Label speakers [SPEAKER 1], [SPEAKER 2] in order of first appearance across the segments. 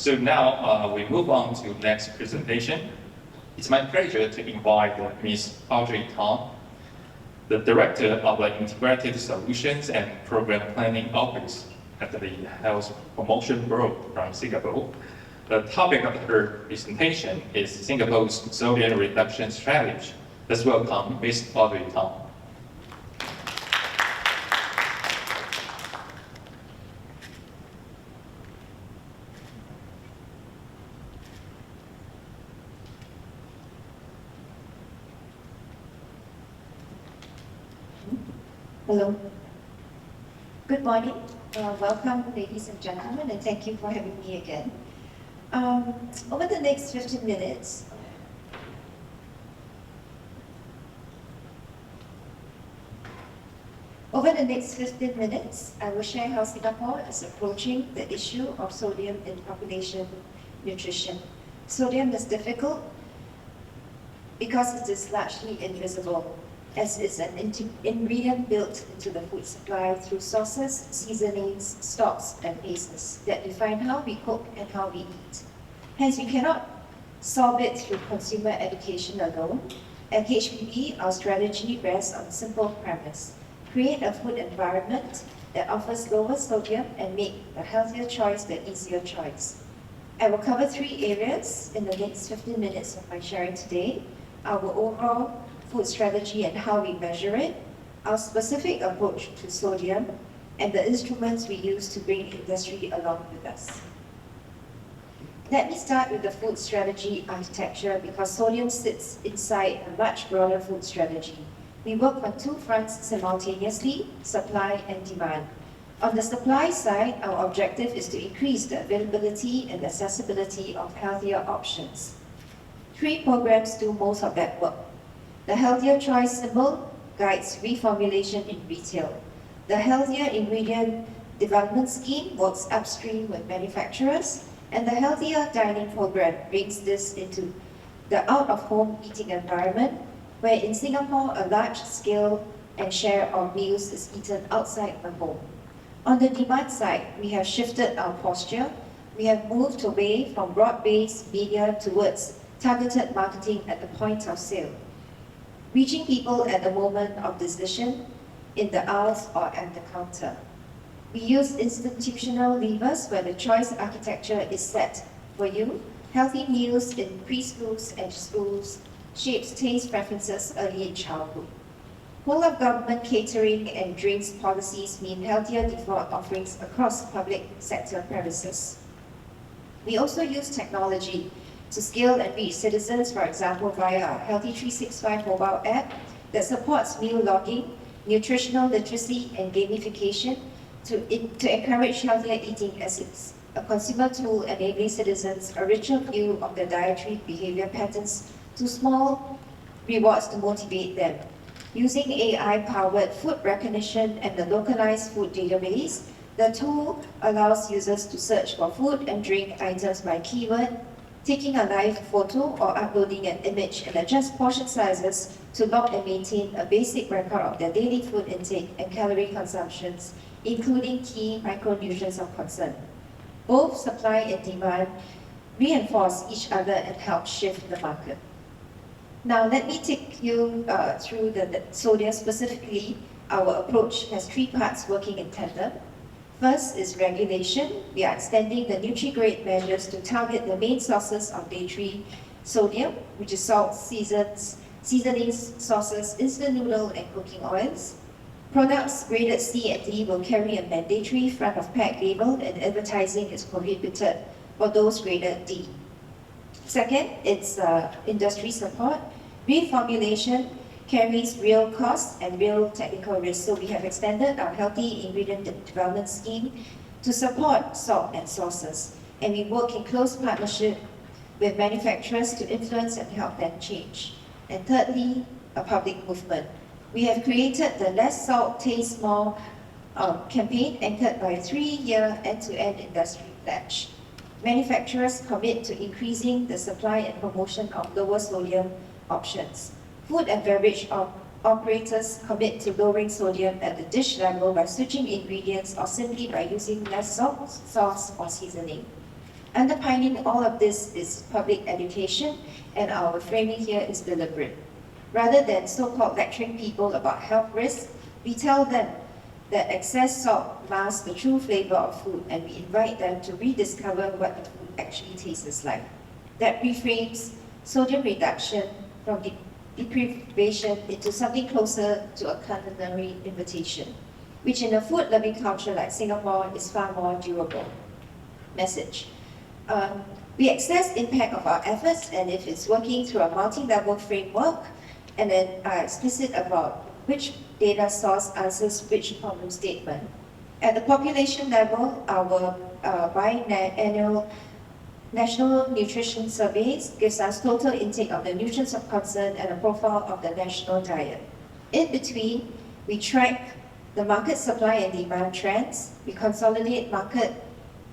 [SPEAKER 1] So now we move on to the next presentation. It's my pleasure to invite Ms. Audrey TONG, the Director of the Integrated Solutions and Program Planning Office at the Health Promotion Bureau from Singapore. The topic of her presentation is Singapore's sodium reduction strategy. Let's welcome Ms. Audrey TONG.
[SPEAKER 2] Hello. Good morning. Welcome, ladies and gentlemen, and thank you for having me again. Over the next 15 minutes, I will share how Singapore is approaching the issue of sodium in population nutrition. Sodium is difficult because it is largely invisible, as it's an ingredient built into the food supply through sauces, seasonings, stocks, and bases that define how we cook and how we eat. Hence, we cannot solve it through consumer education alone. At HPB, our strategy rests on a simple premise: create a food environment that offers lower sodium and make the healthier choice the easier choice. I will cover 3 areas in the next 15 minutes of my sharing today: our overall food strategy and how we measure it, our specific approach to sodium, and the instruments we use to bring industry along with us. Let me start with the food strategy architecture because sodium sits inside a much broader food strategy. We work on 2 fronts simultaneously: supply and demand. On the supply side, our objective is to increase the availability and accessibility of healthier options. 3 programs do most of that work. The Healthier Choice symbol guides reformulation in retail. The Healthier Ingredient Development Scheme works upstream with manufacturers, and the Healthier Dining Program brings this into the out-of-home eating environment, where in Singapore a large scale and share of meals is eaten outside the home. On the demand side, we have shifted our posture. We have moved away from broad-based media towards targeted marketing at the point of sale, reaching people at the moment of decision, in the aisles or at the counter. We use institutional levers where the choice architecture is set for you. Healthy meals in preschools and schools shapes taste preferences early in childhood. Whole of government catering and drinks policies mean healthier default offerings across public sector premises. We also use technology to scale and reach citizens, for example, via our Healthy 365 mobile app that supports meal logging, nutritional literacy, and gamification to encourage healthier eating as it's a consumer tool enabling citizens a richer view of their dietary behavior patterns to small rewards to motivate them. Using AI-powered food recognition and the localized food database, the tool allows users to search for food and drink items by keyword, taking a live photo or uploading an image, and adjust portion sizes to log and maintain a basic record of their daily food intake and calorie consumptions, including key micronutrients of concern. Both supply and demand reinforce each other and help shift the market. Now let me take you through the sodium specifically. Our approach has 3 parts working in tandem. First is regulation. We are extending the Nutri-Grade measures to target the main sources of Day2 sodium, which is salt, seasonings, sauces, instant noodle, and cooking oils. Products graded C and D will carry a mandatory front of pack label, and advertising is prohibited for those graded D. Second, it's industry support. Reformulation carries real costs and real technical risks, so we have extended our Healthy Ingredient Development Scheme to support salt and sauces, and we work in close partnership with manufacturers to influence and help them change. And thirdly, a public movement. We have created the Less Salt, Taste More campaign anchored by a 3-year end-to-end industry pledge. Manufacturers commit to increasing the supply and promotion of lower sodium options. Food and beverage operators commit to lowering sodium at the dish level by switching ingredients or simply by using less salt, sauce, or seasoning. Underpinning all of this is public education, and our framing here is deliberate. Rather than so-called lecturing people about health risks, we tell them that excess salt masks the true flavor of food, and we invite them to rediscover what the food actually tastes like. That reframes sodium reduction from deprivation into something closer to a culinary invitation, which in a food-loving culture like Singapore is far more durable. Message. We assess impact of our efforts, and if it's working through a multi-level framework, and then are explicit about which data source answers which problem statement. At the population level, our biannual National Nutrition Surveys gives us total intake of the nutrients of concern and a profile of the national diet. In between, we track the market supply and demand trends. We consolidate market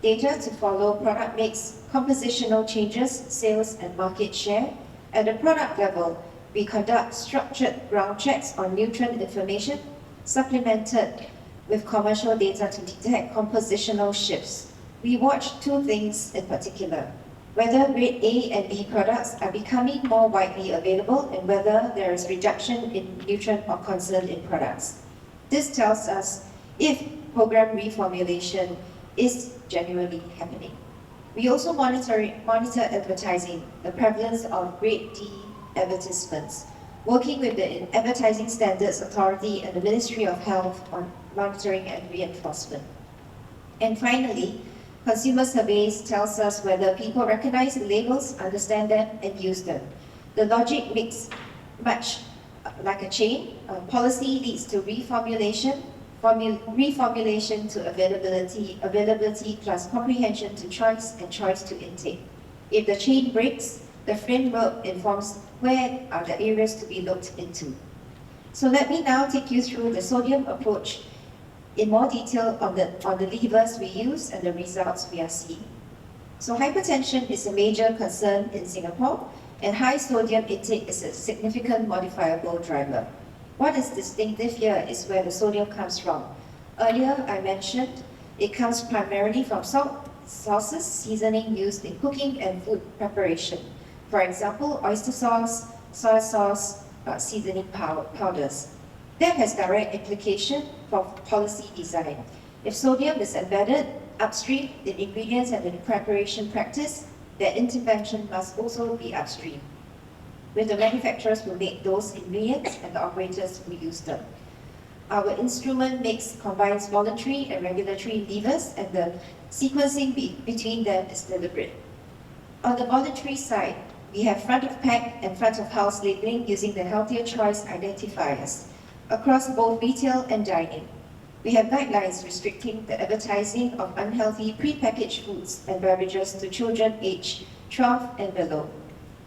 [SPEAKER 2] data to follow product mix, compositional changes, sales, and market share. At the product level, we conduct structured ground checks on nutrient information, supplemented with commercial data to detect compositional shifts. We watch two things in particular: whether grade A and B products are becoming more widely available and whether there is reduction in nutrient of concern in products. This tells us if program reformulation is genuinely happening. We also monitor advertising, the prevalence of grade D advertisements, working with the Advertising Standards Authority and the Ministry of Health on monitoring and reinforcement. And finally, consumer surveys tells us whether people recognize the labels, understand them, and use them. The logic makes much like a chain. Policy leads to reformulation, reformulation to availability, availability plus comprehension to choice, and choice to intake. If the chain breaks, the framework informs where are the areas to be looked into. So let me now take you through the sodium approach in more detail on the levers we use and the results we are seeing. So hypertension is a major concern in Singapore, and high sodium intake is a significant modifiable driver. What is distinctive here is where the sodium comes from. Earlier I mentioned it comes primarily from salt sauces, seasoning used in cooking and food preparation. For example, oyster sauce, soy sauce, seasoning powders. That has direct implication for policy design. If sodium is embedded upstream in ingredients and in preparation practice, that intervention must also be upstream, with the manufacturers who make those ingredients and the operators who use them. Our instrument mix combines voluntary and regulatory levers, and the sequencing between them is deliberate. On the voluntary side, we have front of pack and front of house labeling using the healthier choice identifiers across both retail and dining. We have guidelines restricting the advertising of unhealthy prepackaged foods and beverages to children aged 12 and below.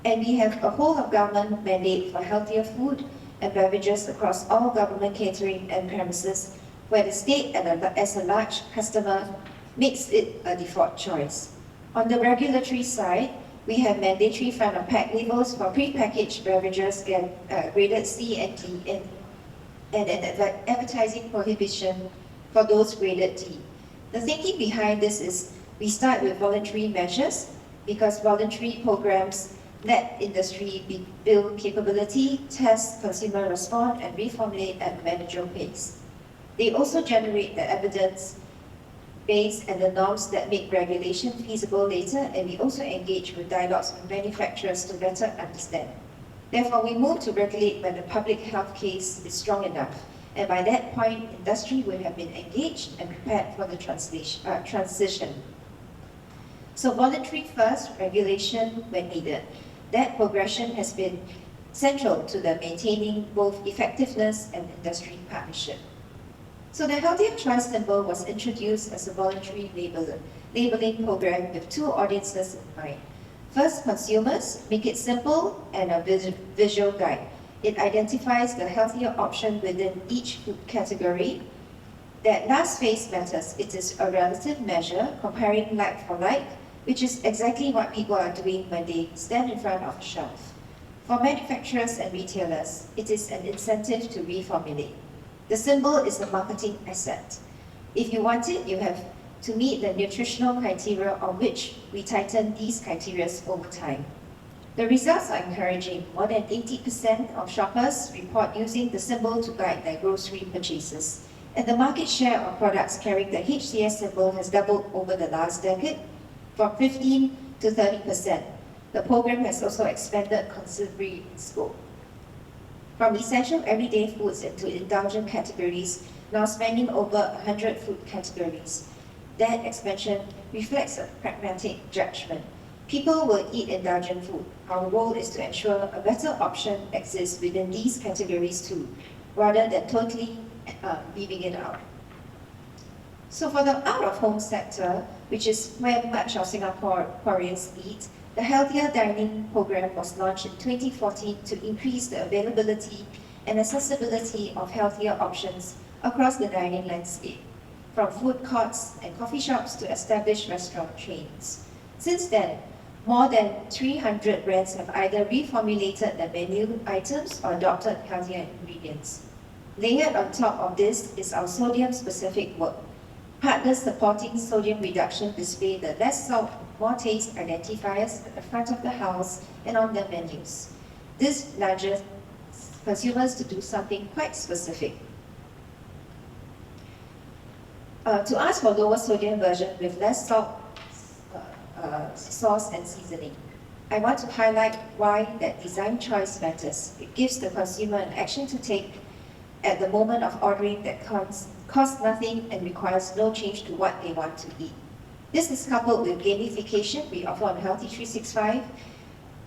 [SPEAKER 2] And we have a whole of government mandate for healthier food and beverages across all government catering and premises, where the state as a large customer makes it a default choice. On the regulatory side, we have mandatory front of pack labels for prepackaged beverages graded C and D, and an advertising prohibition for those graded D. The thinking behind this is we start with voluntary measures because voluntary programs let industry build capability, test consumer response, and reformulate at a manageable pace. They also generate the evidence base and the norms that make regulation feasible later, and we also engage with dialogues with manufacturers to better understand. Therefore, we move to regulate when the public health case is strong enough, and by that point, industry will have been engaged and prepared for the transition. So voluntary first, regulation when needed. That progression has been central to the maintaining both effectiveness and industry partnership. So the Healthier Choice symbol was introduced as a voluntary labeling program with two audiences in mind. First, consumers, make it simple and a visual guide. It identifies the healthier option within each food category. That last phase matters. It is a relative measure comparing like for like, which is exactly what people are doing when they stand in front of a shelf. For manufacturers and retailers, it is an incentive to reformulate. The symbol is a marketing asset. If you want it, you have to meet the nutritional criteria, of which we tighten these criteria over time. The results are encouraging. More than 80% of shoppers report using the symbol to guide their grocery purchases. And the market share of products carrying the HCS symbol has doubled over the last decade, from 15 to 30%. The program has also expanded considerably in scope. From essential everyday foods into indulgent categories, now spanning over 100 food categories. That expansion reflects a pragmatic judgment. People will eat indulgent food. Our role is to ensure a better option exists within these categories too, rather than totally leaving it out. So for the out-of-home sector, which is where much of Singaporeans eat, the Healthier Dining program was launched in 2014 to increase the availability and accessibility of healthier options across the dining landscape, from food courts and coffee shops to established restaurant chains. Since then, more than 300 brands have either reformulated their menu items or adopted healthier ingredients. Layered on top of this is our sodium-specific work. Partners supporting sodium reduction display the less salt, more taste identifiers at the front of the house and on their menus. This nudges consumers to do something quite specific. To ask for lower sodium version with less salt, sauce and seasoning. I want to highlight why that design choice matters. It gives the consumer an action to take at the moment of ordering that costs nothing and requires no change to what they want to eat. This is coupled with gamification we offer on Healthy 365,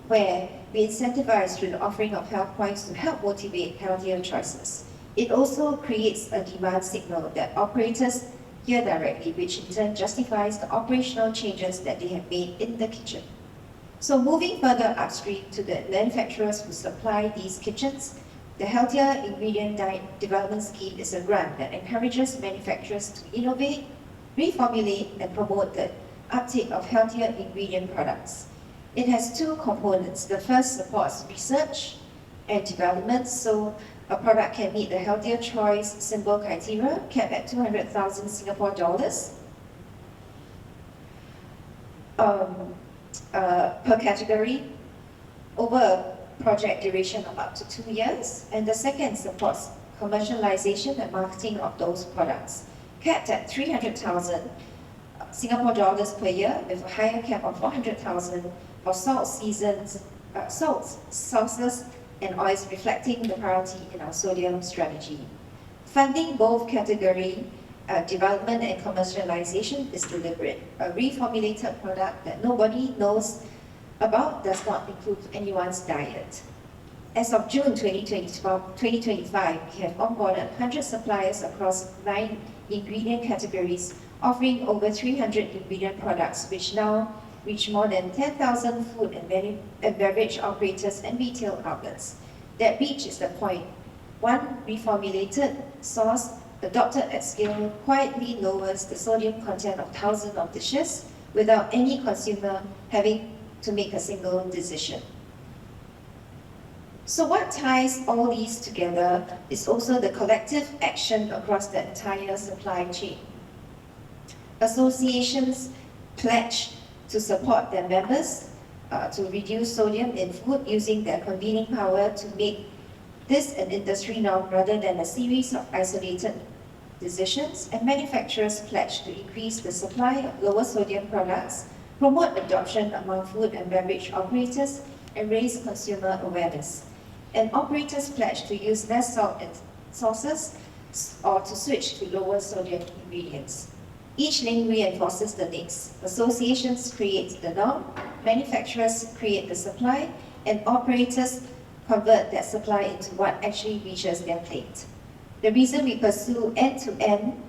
[SPEAKER 2] where we incentivize through the offering of health points to help motivate healthier choices. It also creates a demand signal that operators hear directly, which in turn justifies the operational changes that they have made in the kitchen. So moving further upstream to the manufacturers who supply these kitchens, the Healthier Ingredient Development Scheme is a grant that encourages manufacturers to innovate, reformulate, and promote the uptake of healthier ingredient products. It has two components. The first supports research and development, so a product can meet the healthier choice symbol criteria, capped at 200,000 Singapore dollars per category, over a project duration of up to 2 years. And the second supports commercialization and marketing of those products, capped at 300,000 Singapore dollars per year, with a higher cap of 400,000 for salt seasons, salts, sauces, and oils, reflecting the priority in our sodium strategy. Funding both category development and commercialization is deliberate. A reformulated product that nobody knows about does not improve anyone's diet. As of June 2025, we have onboarded 100 suppliers across 9 ingredient categories, offering over 300 ingredient products, which now reach more than 10,000 food and beverage operators and retail outlets. That reach is the point. One reformulated sauce adopted at scale quietly lowers the sodium content of thousands of dishes without any consumer having to make a single decision. So what ties all these together is also the collective action across the entire supply chain. Associations pledge to support their members to reduce sodium in food using their convening power to make this an industry norm rather than a series of isolated decisions, and manufacturers pledge to increase the supply of lower sodium products, promote adoption among food and beverage operators, and raise consumer awareness. And operators pledge to use less salt and sauces or to switch to lower sodium ingredients. Each link reinforces the next. Associations create the norm, manufacturers create the supply, and operators convert that supply into what actually reaches their plate. The reason we pursue end-to-end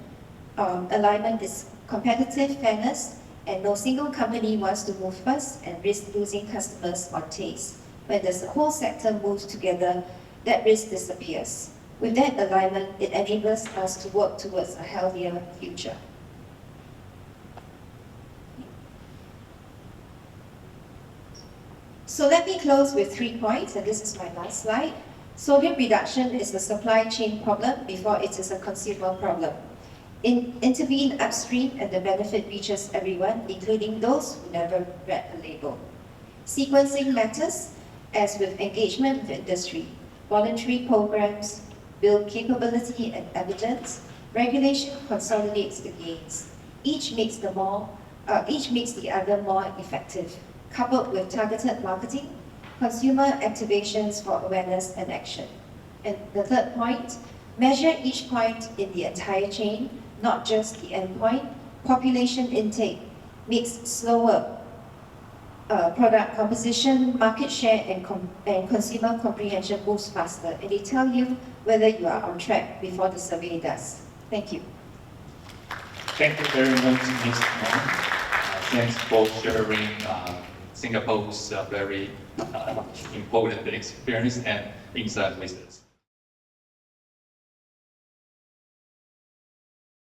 [SPEAKER 2] alignment is competitive fairness, and no single company wants to move first and risk losing customers on taste. When the whole sector moves together, that risk disappears. With that alignment, it enables us to work towards a healthier future. So let me close with 3 points, and this is my last slide. Sodium reduction is a supply chain problem before it is a consumer problem. intervene upstream and the benefit reaches everyone, including those who never read the label. Sequencing matters, as with engagement with industry. Voluntary programs build capability and evidence. Regulation consolidates the gains. Each makes the other more effective. Coupled with targeted marketing, consumer activations for awareness and action. And the third point, measure each point in the entire chain, not just the end point. Population intake makes slower product composition, market share, and consumer comprehension moves faster. And they tell you whether you are on track before the survey does. Thank you.
[SPEAKER 1] Thank you very much, Ms. Tong. Thanks for sharing Singapore's very important experience and insight with us.